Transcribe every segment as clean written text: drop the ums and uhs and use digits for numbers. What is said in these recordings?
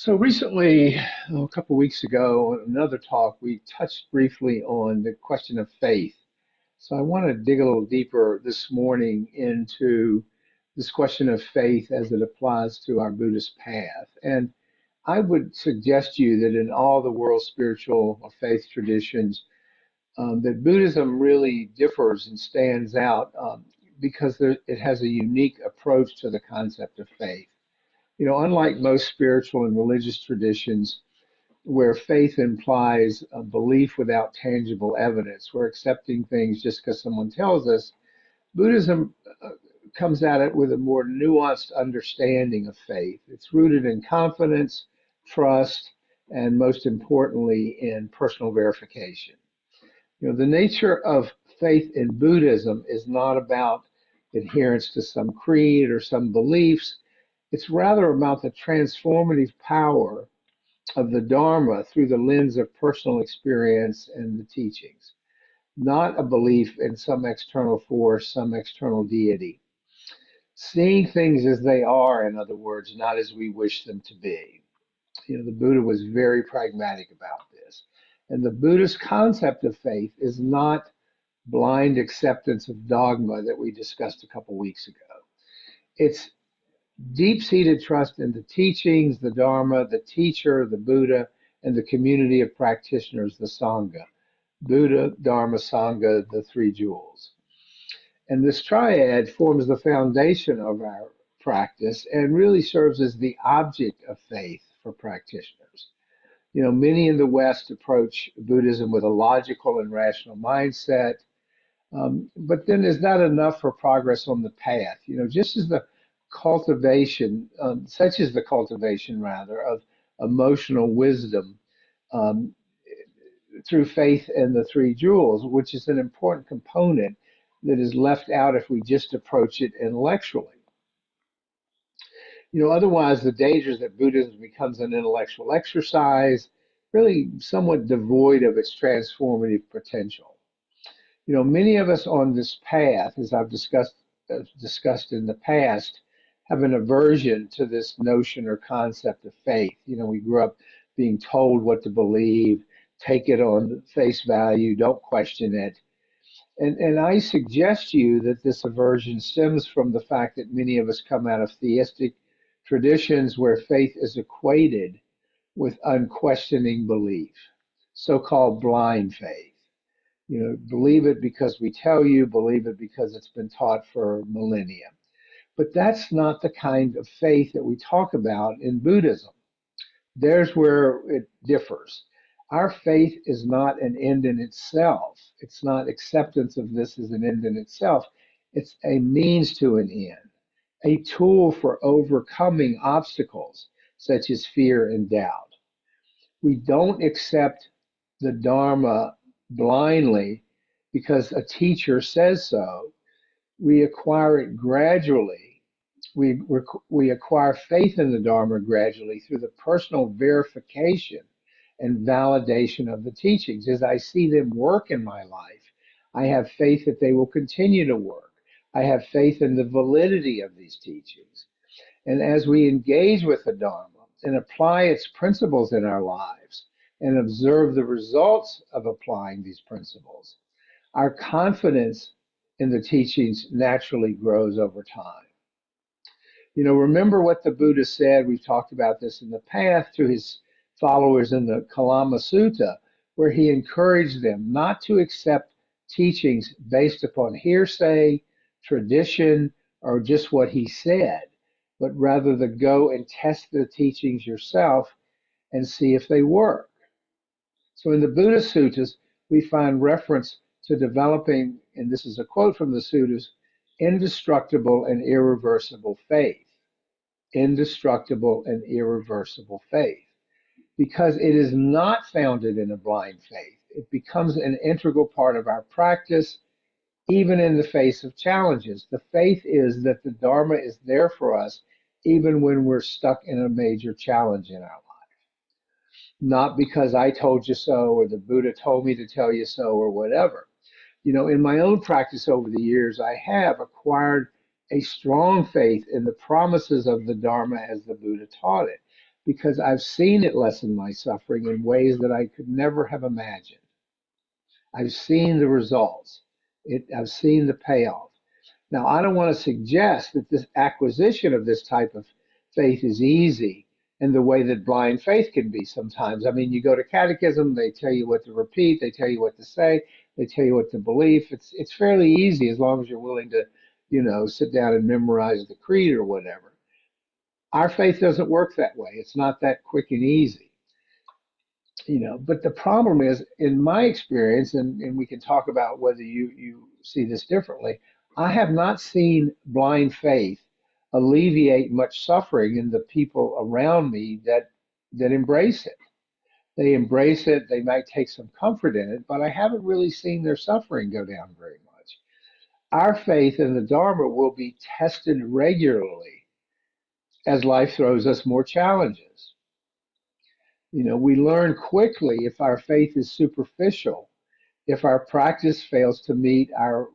So recently, a couple of weeks ago, in another talk, we touched briefly on the question of faith. So I want to dig a little deeper this morning into this question of faith as it applies to our Buddhist path. And I would suggest to you that in all the world's spiritual or faith traditions, that Buddhism really differs and stands out because it has a unique approach to the concept of faith. Unlike most spiritual and religious traditions where faith implies a belief without tangible evidence, we're accepting things just because someone tells us, Buddhism comes at it with a more nuanced understanding of faith. It's rooted in confidence, trust, and most importantly, in personal verification. The nature of faith in Buddhism is not about adherence to some creed or some beliefs. It's rather about the transformative power of the Dharma through the lens of personal experience and the teachings, not a belief in some external force, some external deity. Seeing things as they are, in other words, not as we wish them to be. The Buddha was very pragmatic about this. And the Buddhist concept of faith is not blind acceptance of dogma that we discussed a couple weeks ago. It's deep-seated trust in the teachings, the Dharma, the teacher, the Buddha, and the community of practitioners, the Sangha. Buddha, Dharma, Sangha, the three jewels. And this triad forms the foundation of our practice and really serves as the object of faith for practitioners. Many in the West approach Buddhism with a logical and rational mindset. But then is that enough for progress on the path? Just as the cultivation, such as the cultivation rather, of emotional wisdom um, through faith in the three jewels, which is an important component that is left out if we just approach it intellectually. Otherwise, the danger is that Buddhism becomes an intellectual exercise, really somewhat devoid of its transformative potential. Many of us on this path, as I've discussed in the past, have an aversion to this notion or concept of faith. We grew up being told what to believe, take it on face value, don't question it. And I suggest to you that this aversion stems from the fact that many of us come out of theistic traditions where faith is equated with unquestioning belief, so-called blind faith. Believe it because we tell you, believe it because it's been taught for millennia. But that's not the kind of faith that we talk about in Buddhism. There's where it differs. Our faith is not an end in itself. It's not acceptance of this as an end in itself. It's a means to an end, a tool for overcoming obstacles such as fear and doubt. We don't accept the Dharma blindly because a teacher says so. We acquire it gradually. We acquire faith in the Dharma gradually through the personal verification and validation of the teachings. As I see them work in my life, I have faith that they will continue to work. I have faith in the validity of these teachings. And as we engage with the Dharma and apply its principles in our lives and observe the results of applying these principles, our confidence in the teachings naturally grows over time. Remember what the Buddha said. We've talked about this in the past to his followers in the Kalama Sutta, where he encouraged them not to accept teachings based upon hearsay, tradition, or just what he said, but rather to go and test the teachings yourself and see if they work. So in the Buddha Suttas, we find reference to developing, and this is a quote from the Suttas, indestructible and irreversible faith. Indestructible and irreversible faith. Because it is not founded in a blind faith. It becomes an integral part of our practice, even in the face of challenges. The faith is that the Dharma is there for us, even when we're stuck in a major challenge in our life. Not because I told you so, or the Buddha told me to tell you so, or whatever. In my own practice over the years, I have acquired a strong faith in the promises of the Dharma as the Buddha taught it. because I've seen it lessen my suffering in ways that I could never have imagined. I've seen the results. I've seen the payoff. Now, I don't want to suggest that this acquisition of this type of faith is easy in the way that blind faith can be sometimes. I mean, you go to catechism, they tell you what to repeat, they tell you what to say, they tell you what to believe. It's fairly easy as long as you're willing to, sit down and memorize the creed or whatever. Our faith doesn't work that way. It's not that quick and easy. But the problem is, in my experience, and we can talk about whether you see this differently, I have not seen blind faith alleviate much suffering in the people around me that embrace it. They embrace it, they might take some comfort in it, but I haven't really seen their suffering go down very much. Our faith in the Dharma will be tested regularly as life throws us more challenges. We learn quickly if our faith is superficial, if our practice fails to meet our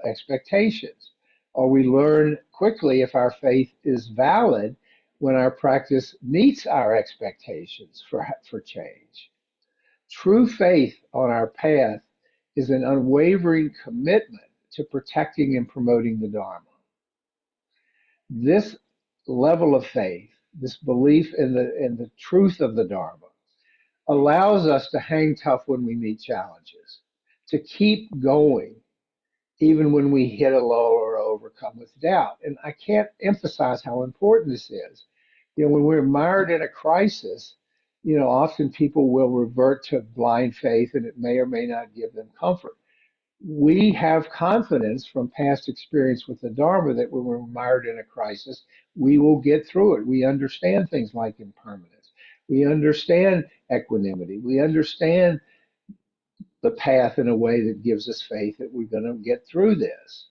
expectations, or we learn quickly if our faith is valid when our practice meets our expectations for change. True faith on our path is an unwavering commitment to protecting and promoting the Dharma. This level of faith, this belief in the truth of the Dharma, allows us to hang tough when we meet challenges, to keep going even when we hit a lull or are overcome with doubt. And I can't emphasize how important this is. When we're mired in a crisis, often people will revert to blind faith and it may or may not give them comfort. We have confidence from past experience with the Dharma that when we're mired in a crisis, we will get through it. We understand things like impermanence. We understand equanimity. We understand the path in a way that gives us faith that we're going to get through this.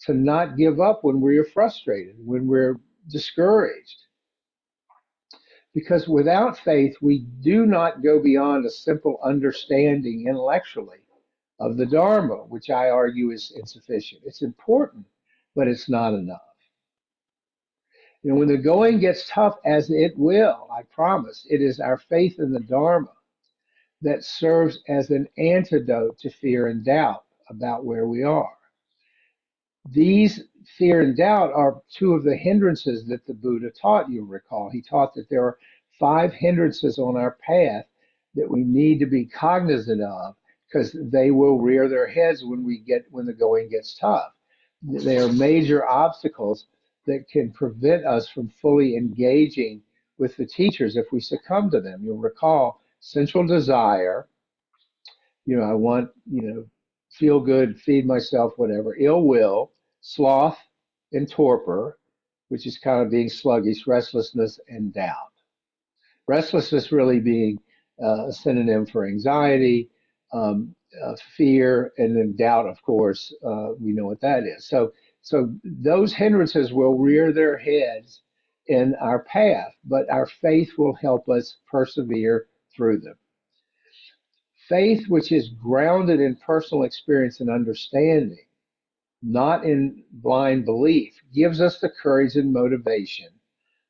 To not give up when we are frustrated, when we're discouraged. Because without faith, we do not go beyond a simple understanding intellectually of the Dharma, which I argue is insufficient. It's important, but it's not enough. When the going gets tough, as it will, I promise, it is our faith in the Dharma that serves as an antidote to fear and doubt about where we are. These fear and doubt are two of the hindrances that the Buddha taught, you'll recall. He taught that there are 5 hindrances on our path that we need to be cognizant of because they will rear their heads when the going gets tough. They are major obstacles that can prevent us from fully engaging with the teachers if we succumb to them. You'll recall sensual desire, I want, feel good, feed myself, whatever. Ill will, sloth, and torpor, which is kind of being sluggish, restlessness, and doubt. Restlessness really being a synonym for anxiety, fear, and then doubt, of course, we know what that is. So those hindrances will rear their heads in our path, but our faith will help us persevere through them. Faith, which is grounded in personal experience and understanding, not in blind belief, gives us the courage and motivation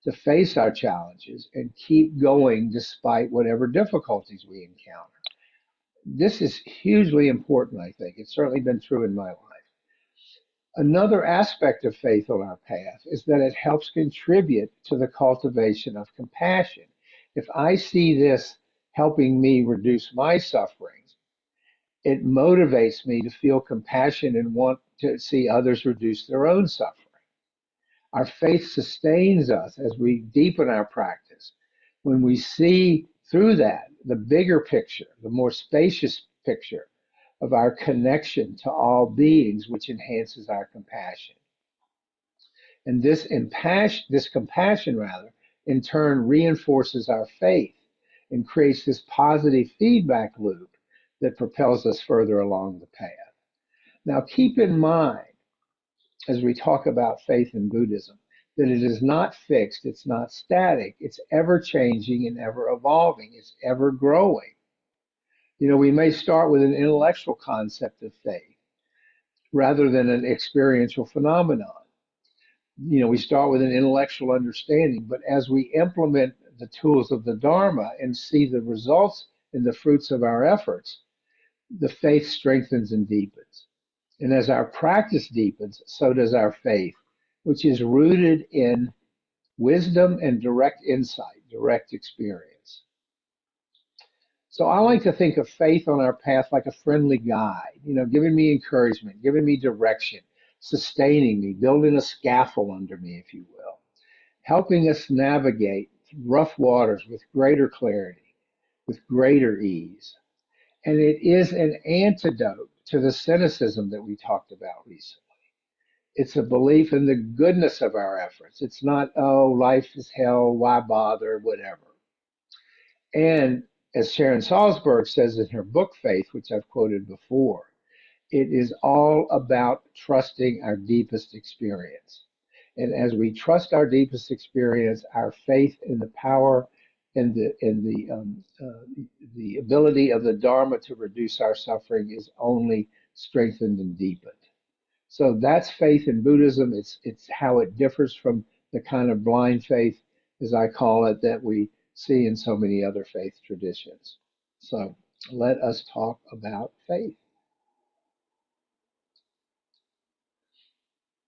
to face our challenges and keep going despite whatever difficulties we encounter. This is hugely important, I think. It's certainly been true in my life. Another aspect of faith on our path is that it helps contribute to the cultivation of compassion. If I see this helping me reduce my sufferings, it motivates me to feel compassion and want to see others reduce their own suffering. Our faith sustains us as we deepen our practice. When we see through that the bigger picture, the more spacious picture of our connection to all beings, which enhances our compassion. And this compassion, in turn reinforces our faith and creates this positive feedback loop that propels us further along the path. Now, keep in mind, as we talk about faith in Buddhism, that it is not fixed, it's not static, it's ever changing and ever evolving, it's ever growing. We may start with an intellectual concept of faith rather than an experiential phenomenon. We start with an intellectual understanding, but as we implement the tools of the Dharma and see the results and the fruits of our efforts, the faith strengthens and deepens. And as our practice deepens, so does our faith, which is rooted in wisdom and direct insight, direct experience. So I like to think of faith on our path like a friendly guide, giving me encouragement, giving me direction, sustaining me, building a scaffold under me, if you will, helping us navigate rough waters with greater clarity, with greater ease. And it is an antidote to the cynicism that we talked about recently. It's a belief in the goodness of our efforts. It's not, oh, life is hell, why bother, whatever. And as Sharon Salzberg says in her book, Faith, which I've quoted before, it is all about trusting our deepest experience. And as we trust our deepest experience, our faith in the power and the ability of the Dharma to reduce our suffering is only strengthened and deepened. So that's faith in Buddhism. It's how it differs from the kind of blind faith, as I call it, that we see in so many other faith traditions. So let us talk about faith.